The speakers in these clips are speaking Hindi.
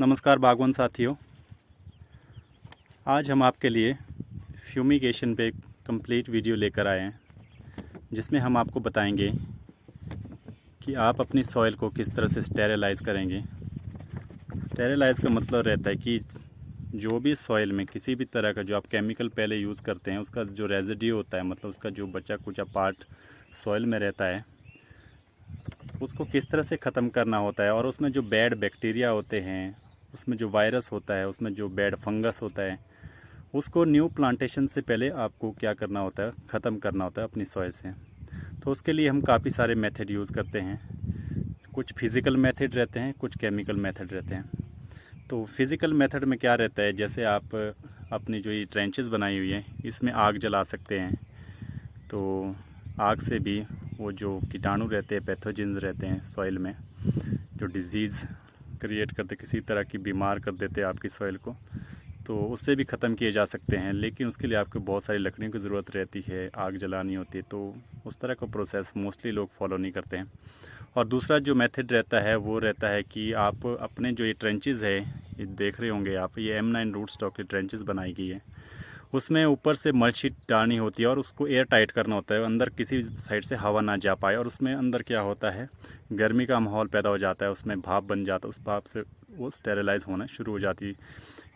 नमस्कार बागवान साथियों, आज हम आपके लिए फ्यूमिगेशन पे कंप्लीट वीडियो लेकर आए हैं, जिसमें हम आपको बताएंगे कि आप अपनी सॉइल को किस तरह से स्टेरिलाइज़ करेंगे। स्टेरिलाइज़ का मतलब रहता है कि जो भी सॉइल में किसी भी तरह का जो आप केमिकल पहले यूज़ करते हैं, उसका जो रेजिड्यू होता है, मतलब उसका जो बचा कुचा पार्ट सॉइल में रहता है, उसको किस तरह से ख़त्म करना होता है। और उसमें जो बैड बैक्टीरिया होते हैं, उसमें जो वायरस होता है, उसमें जो बैड फंगस होता है, उसको न्यू प्लांटेशन से पहले आपको क्या करना होता है, ख़त्म करना होता है अपनी सॉइल से। तो उसके लिए हम काफ़ी सारे मेथड यूज़ करते हैं। कुछ फिज़िकल मेथड रहते हैं, कुछ केमिकल मेथड रहते हैं। तो फिज़िकल मेथड में क्या रहता है, जैसे आप अपनी जो ये ट्रेंचेस बनाई हुई हैं, इसमें आग जला सकते हैं। तो आग से भी वो जो कीटाणु रहते हैं, पैथोजेंस रहते हैं सॉइल में, जो डिज़ीज़ क्रिएट करते, किसी तरह की बीमार कर देते हैं आपकी सॉइल को, तो उससे भी ख़त्म किए जा सकते हैं। लेकिन उसके लिए आपको बहुत सारी लकड़ियों की ज़रूरत रहती है, आग जलानी होती है, तो उस तरह का प्रोसेस मोस्टली लोग फॉलो नहीं करते हैं। और दूसरा जो मेथड रहता है वो रहता है कि आप अपने जो ये ट्रेंचेस है, ये देख रहे होंगे आप, ये M9 रूट स्टॉक की ट्रेंचेस बनाई गई है। उसमें ऊपर से मल्च शीट डालनी होती है और उसको एयर टाइट करना होता है, अंदर किसी साइड से हवा ना जा पाए। और उसमें अंदर क्या होता है, गर्मी का माहौल पैदा हो जाता है, उसमें भाप बन जाता है, उस भाप से वो स्टेरिलाइज़ होना शुरू हो जाती है।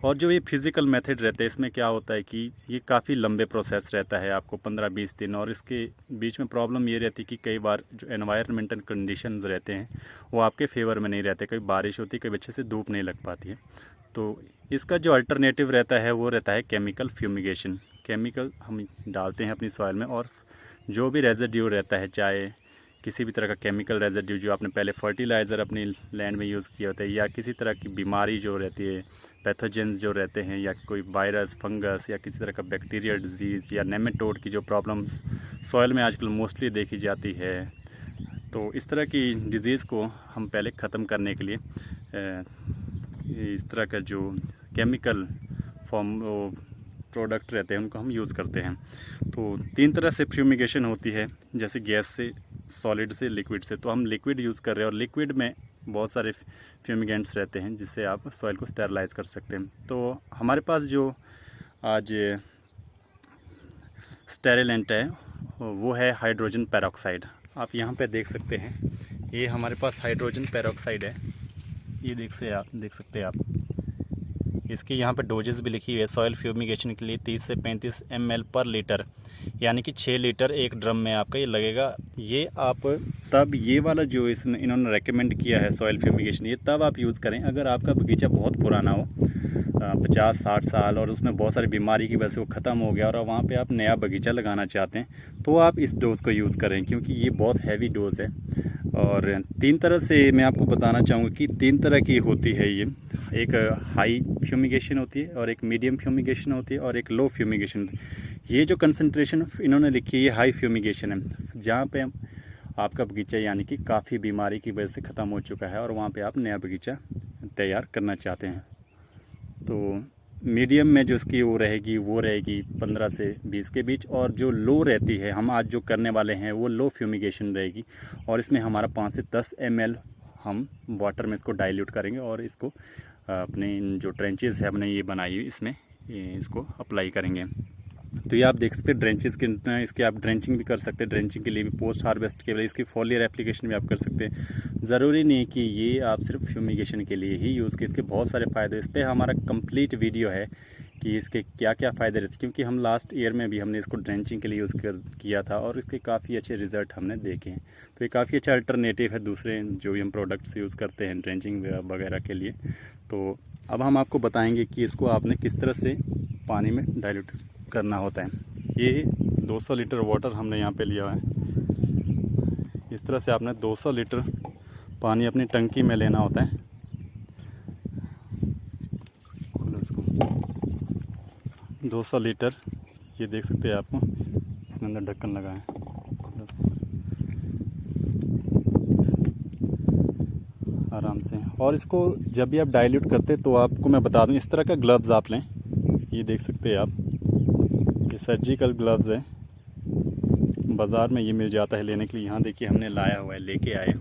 और जो ये फिज़िकल मेथड रहते हैं, इसमें क्या होता है कि ये काफ़ी लंबे प्रोसेस रहता है, आपको 15-20 दिन। और इसके बीच में प्रॉब्लम ये रहती है कि कई बार जो एनवायरमेंटल कंडीशंस रहते हैं वो आपके फेवर में नहीं रहते, कभी बारिश होती है, कभी अच्छे से धूप नहीं लग पाती है। तो इसका जो अल्टरनेटिव रहता है वो रहता है केमिकल फ्यूमिगेशन। केमिकल हम डालते हैं अपनी सॉइल में, और जो भी रेजिड्यू रहता है, चाहे किसी भी तरह का केमिकल रेजिड्यू जो आपने पहले फर्टिलाइज़र अपनी लैंड में यूज़ किया होता है, या किसी तरह की बीमारी जो रहती है, पैथोजेंस जो रहते हैं, या कोई वायरस, फंगस, या किसी तरह का बैक्टीरियल डिजीज़, या नेमेटोड की जो प्रॉब्लम्स सॉइल में आजकल मोस्टली देखी जाती है, तो इस तरह की डिज़ीज़ को हम पहले ख़त्म करने के लिए इस तरह का जो केमिकल फॉर्म प्रोडक्ट रहते हैं उनको हम यूज़ करते हैं। तो 3 तरह से फ्यूमिगेशन होती है, जैसे गैस से, सॉलिड से, लिक्विड से। तो हम लिक्विड यूज़ कर रहे हैं, और लिक्विड में बहुत सारे फ्यूमिगेंट्स रहते हैं जिससे आप सॉइल को स्टेरलाइज़ कर सकते हैं। तो हमारे पास जो आज स्टेरिलेंट है वो है हाइड्रोजन पेरोक्साइड। आप यहाँ पे देख सकते हैं, ये हमारे पास हाइड्रोजन पेरोक्साइड है। ये देख सकते हैं आप। इसकी यहाँ पे डोजेस भी लिखी हुई है। सॉइल फ्यूमिगेशन के लिए 30 से 35 ml पर लीटर, यानी कि 6 लीटर एक ड्रम में आपका ये लगेगा। ये आप तब, ये वाला जो इन्होंने रेकमेंड किया है सॉइल फ्यूमिगेशन, ये तब आप यूज़ करें अगर आपका बगीचा बहुत पुराना हो, 50-60 साल, और उसमें बहुत सारी बीमारी की वजह से वो ख़त्म हो गया, और वहाँ पे आप नया बगीचा लगाना चाहते हैं, तो आप इस डोज़ को यूज़ करें, क्योंकि ये बहुत हैवी डोज़ है। और 3 तरह से मैं आपको बताना चाहूँगा कि 3 तरह की होती है ये। एक हाई फ्यूमिगेशन होती है, और एक मीडियम फ्यूमिगेशन होती है, और एक लो फ्यूमिगेशन होती है। ये जो कंसंट्रेशन इन्होंने लिखी है, ये हाई फ्यूमिगेशन है, जहाँ पे आपका बगीचा यानी कि काफ़ी बीमारी की वजह से ख़त्म हो चुका है, और वहाँ पे आप नया बगीचा तैयार करना चाहते हैं। तो मीडियम में जो इसकी वो रहेगी 15 से 20 के बीच, और जो लो रहती है, हम आज जो करने वाले हैं, वो लो फ्यूमिगेशन रहेगी। और इसमें हमारा 5 से 10 ml हम वाटर में इसको डाइल्यूट करेंगे, और इसको अपने जो ट्रेंचेस है अपने ये बनाई हुई, इसमें इसको अप्लाई करेंगे। तो ये आप देख सकते हैं ड्रेंचेस के, इसके आप ड्रेंचिंग भी कर सकते हैं। ड्रेंचिंग के लिए भी, पोस्ट हार्वेस्ट के लिए इसकी फॉलियर एप्लीकेशन भी आप कर सकते हैं। ज़रूरी नहीं कि ये आप सिर्फ फ्यूमिगेशन के लिए ही यूज़ की, इसके बहुत सारे फ़ायदे। इस पर हमारा कंप्लीट वीडियो है कि इसके क्या क्या फ़ायदे रहते हैं, क्योंकि हम लास्ट ईयर में भी हमने इसको ड्रेंचिंग के लिए यूज़ किया था, और इसके काफ़ी अच्छे रिज़ल्ट हमने देखे हैं। तो ये काफ़ी अच्छा अल्टरनेटिव है दूसरे जो भी हम प्रोडक्ट्स यूज़ करते हैं ड्रेंचिंग वगैरह के लिए। तो अब हम आपको बताएँगे कि इसको आपने किस तरह से पानी में डाइल्यूट करना होता है। ये 200 लीटर वाटर हमने यहाँ पे लिया है। इस तरह से आपने 200 लीटर पानी अपनी टंकी में लेना होता है। 200 लीटर, ये देख सकते हैं आपको, इसमें अंदर ढक्कन लगा है। आराम से। और इसको जब भी आप डाइल्यूट करते तो आपको मैं बता दूं, इस तरह का ग्लव्स आप लें। ये देख सकते हैं आप, ये सर्जिकल ग्लव्स है, बाज़ार में ये मिल जाता है लेने के लिए। यहाँ देखिए हमने लाया हुआ है, लेके आए।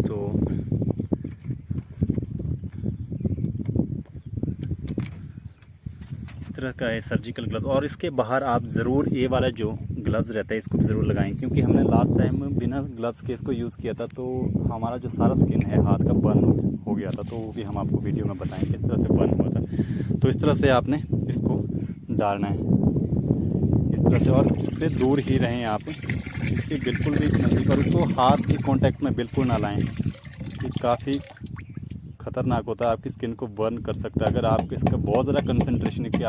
तो तरह का है सर्जिकल ग्लव्स। और इसके बाहर आप ज़रूर ये वाला जो ग्लव्स रहता है इसको भी ज़रूर लगाएं, क्योंकि हमने लास्ट टाइम बिना ग्लव्स के इसको यूज़ किया था तो हमारा जो सारा स्किन है हाथ का बर्न हो गया था, तो वो भी हम आपको वीडियो में बताएंगे किस तरह से बर्न हुआ था। तो इस तरह से आपने इसको डालना है इस तरह से, और इससे दूर ही रहें आप, इसके बिल्कुल भी नज़दीक, और इसको हाथ के कांटेक्ट में बिल्कुल ना लाएं। ये काफ़ी ख़तरनाक होता है, आपकी स्किन को बर्न कर सकता है। अगर आप इसका बहुत ज़्यादा कंसंट्रेशन है कि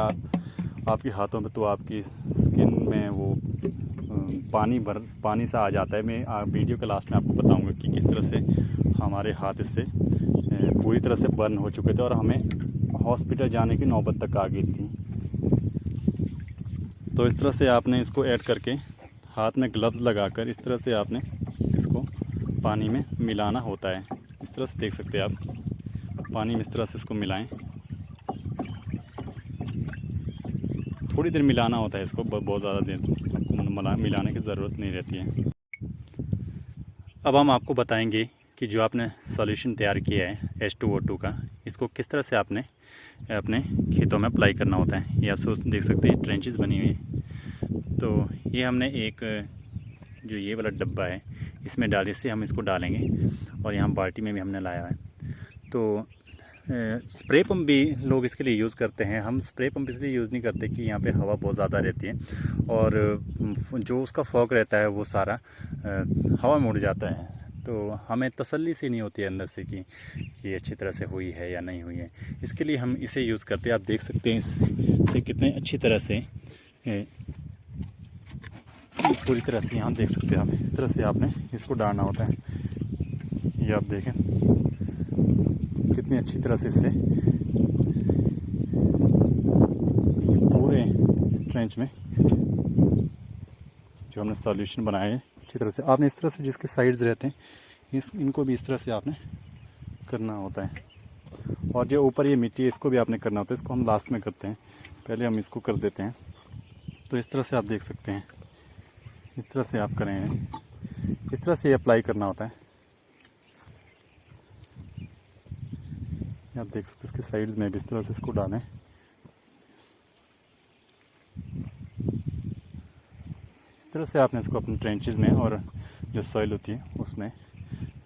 आपके हाथों में, तो आपकी स्किन में वो पानी सा आ जाता है। मैं वीडियो के लास्ट में आपको बताऊंगा कि किस तरह से हमारे हाथ इससे पूरी तरह से बर्न हो चुके थे और हमें हॉस्पिटल जाने की नौबत तक आ गई थी। तो इस तरह से आपने इसको ऐड करके हाथ में ग्लव्स लगाकर इस तरह से आपने इसको पानी में मिलाना होता है। इस तरह से देख सकते हैं आप, पानी में इस तरह से इसको मिलाएं, थोड़ी देर मिलाना होता है इसको, बहुत ज़्यादा देर मिलाने की ज़रूरत नहीं रहती है। अब हम आपको बताएंगे कि जो आपने सॉल्यूशन तैयार किया है H2O2 का, इसको किस तरह से आपने अपने खेतों में अप्लाई करना होता है। ये आप देख सकते हैं ट्रेंचेस बनी हुई है। तो ये हमने एक जो ये वाला डब्बा है इसमें डाल, इससे हम इसको डालेंगे, और यहाँ बाल्टी में भी हमने लाया है। तो स्प्रे पंप भी लोग इसके लिए यूज़ करते हैं। हम स्प्रे पंप इसलिए यूज़ नहीं करते कि यहाँ पे हवा बहुत ज़्यादा रहती है और जो उसका फॉग रहता है वो सारा हवा में उड़ जाता है, तो हमें तसल्ली से नहीं होती है अंदर से कि ये अच्छी तरह से हुई है या नहीं हुई है। इसके लिए हम इसे यूज़ करते हैं। आप देख सकते हैं इससे कितने अच्छी तरह से पूरी तरह से यहाँ देख सकते हैं आप, इस तरह से आपने इसको डालना होता है। ये आप देखें कितनी अच्छी तरह से इससे पूरे इस ट्रेंच में जो हमने सॉल्यूशन बनाया है अच्छी तरह से आपने इस तरह से जिसके साइड्स रहते हैं इनको भी इस तरह से आपने करना होता है। और जो ऊपर ये मिट्टी है इसको भी आपने करना होता है, इसको हम लास्ट में करते हैं, पहले हम इसको कर देते हैं। तो इस तरह से आप देख सकते हैं, इस तरह से आप करें, इस तरह से अप्लाई करना होता है। आप देख सकते हैं इसके साइड्स में भी इस तरह से इसको डालें। इस तरह से आपने इसको अपने ट्रेंचेस में और जो सॉइल होती है उसमें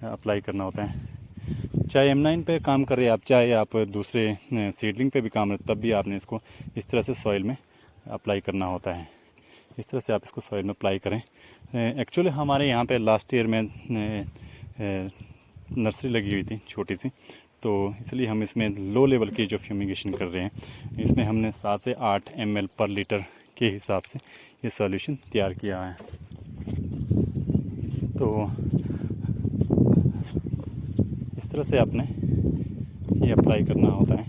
अप्लाई करना होता है। चाहे M9 पे काम कर रहे हैं आप, चाहे आप दूसरे सीडलिंग पे भी काम रहे, तब भी आपने इसको इस तरह से सॉइल में अप्लाई करना होता है। इस तरह से आप इसको सॉइल में अप्लाई करें। एक्चुअली हमारे यहाँ पे लास्ट ईयर में नर्सरी लगी हुई थी छोटी सी, तो इसलिए हम इसमें लो लेवल की जो फ्यूमिगेशन कर रहे हैं, इसमें हमने 7 से 8 ml पर लीटर के हिसाब से ये सॉल्यूशन तैयार किया है। तो इस तरह से आपने ये अप्लाई करना होता है।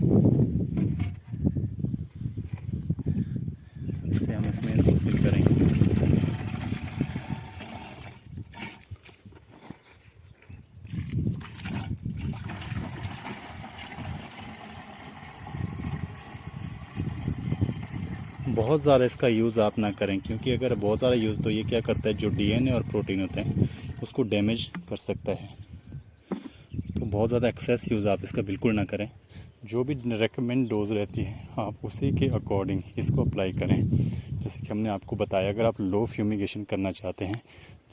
इससे हम इसमें इसको फिल करेंगे। बहुत ज़्यादा इसका यूज़ आप ना करें, क्योंकि अगर बहुत ज़्यादा यूज़ तो ये क्या करता है, जो DNA और प्रोटीन होते हैं उसको डैमेज कर सकता है। तो बहुत ज़्यादा एक्सेस यूज़ आप इसका बिल्कुल ना करें। जो भी रेकमेंड डोज रहती है आप उसी के अकॉर्डिंग इसको अप्लाई करें। जैसे कि हमने आपको बताया, अगर आप लो फ्यूमिगेशन करना चाहते हैं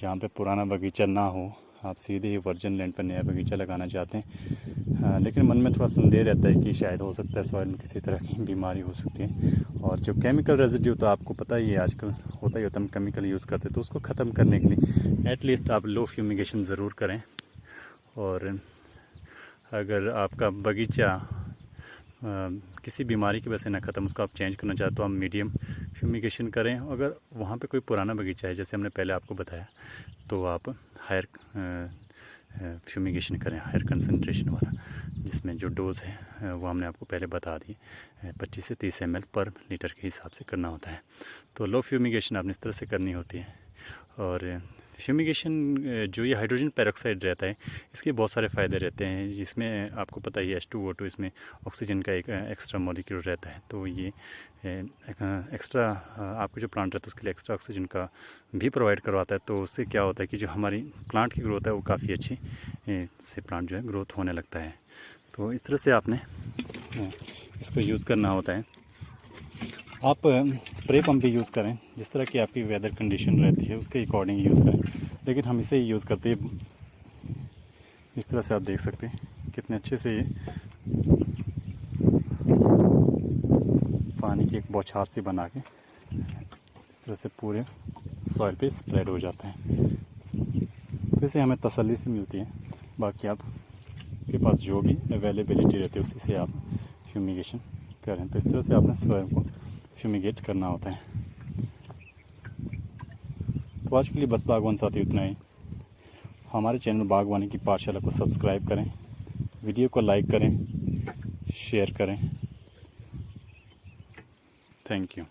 जहाँ पे पुराना बगीचा ना हो, आप सीधे ही वर्जन लैंड पर नया बगीचा लगाना चाहते हैं, लेकिन मन में थोड़ा संदेह रहता है कि शायद हो सकता है सॉइल में किसी तरह की बीमारी हो सकती है, और जो केमिकल रेजिड्यू तो आपको पता ही है आजकल होता ही होता है, हम केमिकल यूज़ करते हैं, तो उसको ख़त्म करने के लिए एटलीस्ट आप लो फ्यूमिगेशन ज़रूर करें। और अगर आपका बगीचा किसी बीमारी की वजह से ना ख़त्म, उसको आप चेंज करना चाहते हो, आप मीडियम फ्यूमिगेशन करें। अगर वहाँ पे कोई पुराना बगीचा है जैसे हमने पहले आपको बताया, तो आप हायर फ्यूमिगेशन करें, हायर कंसंट्रेशन वाला, जिसमें जो डोज़ है वो हमने आपको पहले बता दी, 25 से 30 ml पर लीटर के हिसाब से करना होता है। तो लो फ्यूमिगेशन आपने इस तरह से करनी होती है। और फ्यूमिगेशन जो ये हाइड्रोजन पेरोक्साइड रहता है, इसके बहुत सारे फ़ायदे रहते हैं, जिसमें आपको पता ही है H2O2 इसमें ऑक्सीजन का एक एक्स्ट्रा मॉलिक्यूल रहता है, तो ये एक्स्ट्रा आपको जो प्लांट रहता है उसके लिए एक्स्ट्रा ऑक्सीजन का भी प्रोवाइड करवाता है। तो उससे क्या होता है कि जो हमारी प्लांट की ग्रोथ है वो काफ़ी अच्छी से प्लांट जो है ग्रोथ होने लगता है। तो इस तरह से आपने इसको यूज़ करना होता है। आप स्प्रे पंप भी यूज़ करें, जिस तरह की आपकी वेदर कंडीशन रहती है उसके अकॉर्डिंग यूज़ करें, लेकिन हम इसे यूज़ करते हैं इस तरह से। आप देख सकते हैं कितने अच्छे से ये पानी की एक बौछार सी बना के इस तरह से पूरे सॉइल पे स्प्रेड हो जाता है। तो इसे हमें तसल्ली से मिलती है। बाकी आप के पास जो भी अवेलेबिलिटी रहती है उसी से आप फ्यूमिगेशन करें। तो इस तरह से आपने सॉइल को फ्यूमिगेट करना होता है। तो आज के लिए बस बागवान साथी इतना ही। हमारे चैनल बागवानी की पाठशाला को सब्सक्राइब करें, वीडियो को लाइक करें, शेयर करें। Thank you.